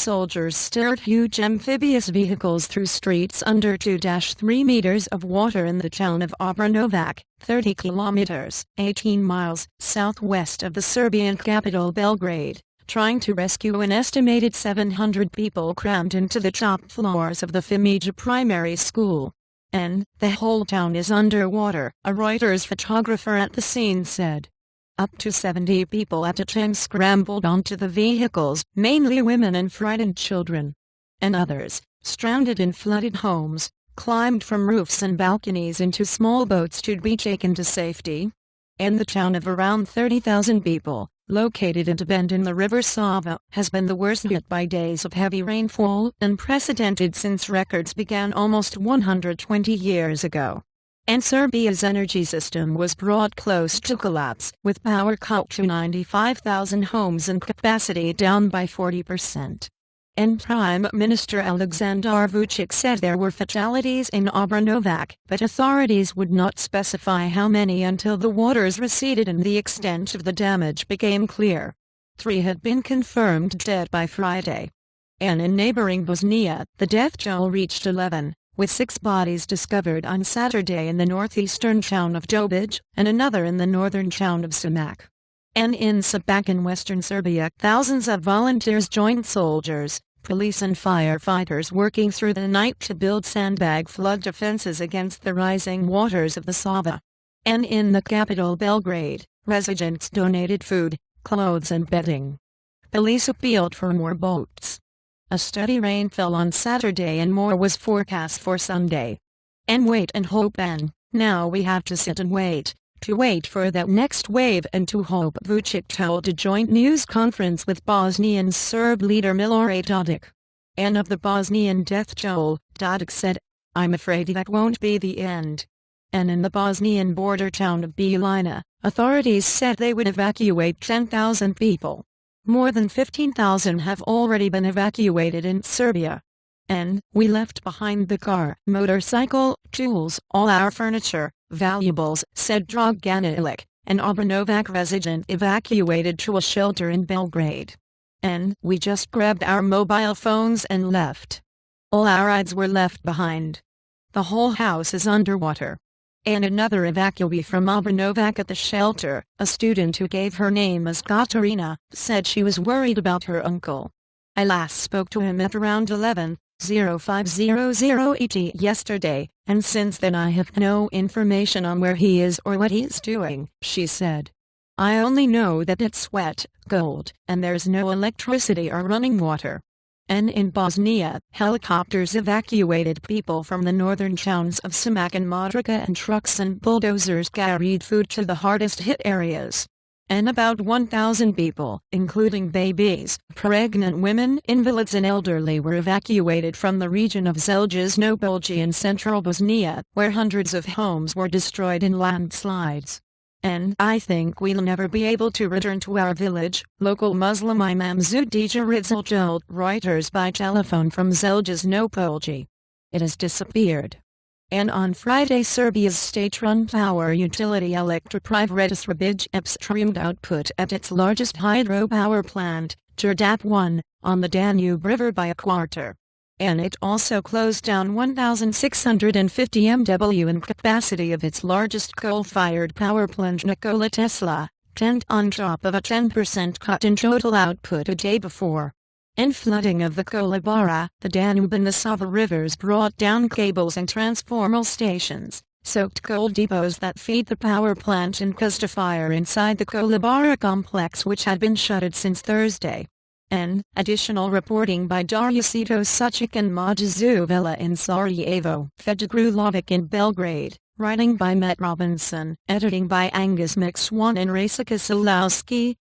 soldiers steered huge amphibious vehicles through streets under 2-3 meters of water in the town of Obrenovac, 30 kilometers, 18 miles, southwest of the Serbian capital Belgrade, trying to rescue an estimated 700 people crammed into the top floors of the Jefimija primary school. And the whole town is underwater, a Reuters photographer at the scene said. Up to 70 people at a time scrambled onto the vehicles, mainly women and frightened children. And others, stranded in flooded homes, climbed from roofs and balconies into small boats to be taken to safety. And the town of around 30,000 people, located at a bend in the River Sava, has been the worst hit by days of heavy rainfall, unprecedented since records began almost 120 years ago. And Serbia's energy system was brought close to collapse, with power cut to 95,000 homes and capacity down by 40%. And Prime Minister Aleksandar Vucic said there were fatalities in Obrenovac, but authorities would not specify how many until the waters receded and the extent of the damage became clear. 3 had been confirmed dead by Friday. And in neighboring Bosnia, the death toll reached 11. With 6 bodies discovered on Saturday in the northeastern town of Dobij, and another in the northern town of Sumac. And in Sabac in western Serbia, thousands of volunteers joined soldiers, police and firefighters working through the night to build sandbag flood defenses against the rising waters of the Sava. And in the capital Belgrade, residents donated food, clothes and bedding. Police appealed for more boats. A steady rain fell on Saturday and more was forecast for Sunday. And wait and hope, and now we have to sit and wait, to wait for that next wave and to hope, Vucic told a joint news conference with Bosnian Serb leader Milorad Dodik. And of the Bosnian death toll, Dodik said, "I'm afraid that won't be the end." And in the Bosnian border town of Bjelovina, authorities said they would evacuate 10,000 people. More than 15,000 have already been evacuated in Serbia. And we left behind the car, motorcycle, tools, all our furniture, valuables, said Dragan Ilic, an Obrenovac resident evacuated to a shelter in Belgrade. And we just grabbed our mobile phones and left. All our rides were left behind. The whole house is underwater. And another evacuee from Obrenovac at the shelter, a student who gave her name as Katarina, said she was worried about her uncle. I last spoke to him at around 11:0500 ET yesterday, and since then I have no information on where he is or what he is doing, she said. I only know that it's wet, cold, and there's no electricity or running water. And in Bosnia, helicopters evacuated people from the northern towns of Sumac and Modrica, and trucks and bulldozers carried food to the hardest hit areas. And about 1,000 people, including babies, pregnant women, invalids and elderly, were evacuated from the region of Zeljesno Polje in central Bosnia, where hundreds of homes were destroyed in landslides. And I think we'll never be able to return to our village, local Muslim Imam Zudija Rizal told Reuters by telephone from Zeljesno Polje. It has disappeared. And on Friday, Serbia's state-run power utility Elektroprivreda Srbija streamed output at its largest hydropower plant, Đerdap 1, on the Danube River by a quarter. And it also closed down 1,650 MW in capacity of its largest coal-fired power plant Nikola Tesla, 10 on top of a 10% cut in total output a day before. And flooding of the Kolubara, the Danube and the Sava rivers brought down cables and transformer stations, soaked coal depots that feed the power plant, and caused a fire inside the Kolubara complex, which had been shuttered since Thursday. And additional reporting by Darjusito Sucic and Maja Zuvela in Sarajevo, Fedegrulovic in Belgrade, writing by Matt Robinson, editing by Angus McSwan and Rasika Solowski,